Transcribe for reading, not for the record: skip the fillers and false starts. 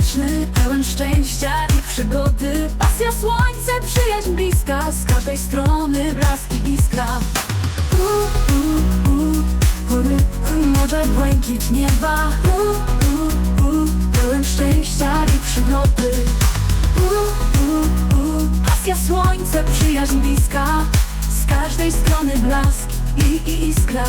romantyczny, pełen szczęścia i przygody. Pasja, słońce, przyjaźń bliska, z każdej strony blask i iskra. Góry, morze, błękit nieba. Pełen szczęścia i przygody. Pasja, słońce, przyjaźń bliska, z każdej strony blask i iskra.